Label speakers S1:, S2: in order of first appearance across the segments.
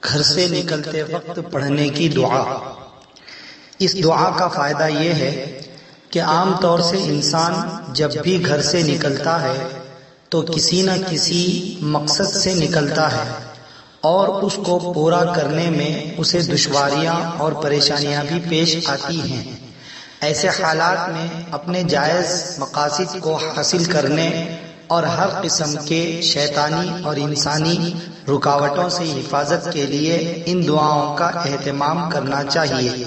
S1: گھر سے نکلتے وقت پڑھنے کی دعا۔ اس دعا کا فائدہ یہ ہے کہ عام طور سے انسان جب بھی گھر سے نکلتا ہے تو کسی نہ کسی مقصد سے نکلتا ہے اور اس کو پورا کرنے میں اسے دشواریاں اور پریشانیاں بھی پیش آتی ہیں۔ ایسے حالات میں اپنے جائز مقاصد کو حاصل کرنے اور ہر قسم کے شیطانی اور انسانی رکاوٹوں سے حفاظت کے لیے ان دعاؤں کا اہتمام کرنا چاہیے۔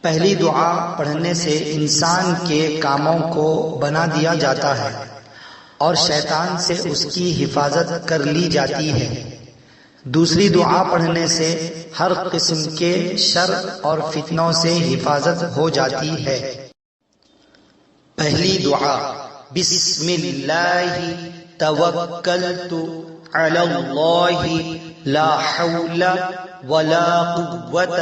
S1: پہلی دعا پڑھنے سے انسان کے کاموں کو بنا دیا جاتا ہے اور شیطان سے اس کی حفاظت کر لی جاتی ہے۔ دوسری دعا پڑھنے سے ہر قسم کے شر اور فتنوں سے حفاظت ہو جاتی ہے۔ پہلی دعا: بسم اللہ توکلت علی اللہ لا حول ولا قوة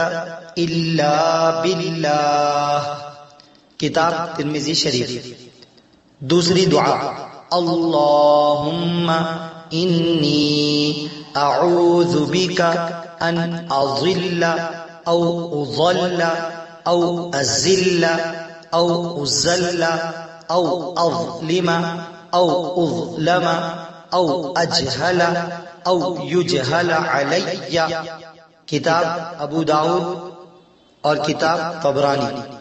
S1: الا باللہ، کتاب ترمذی شریف۔ دوسری دعا: اللہم انی اعوذ بک ان اضل او اضل او ازل او ازل او اظلم او اظلم او اجہل او یجہل علی، کتاب ابو داؤد اور کتاب طبرانی۔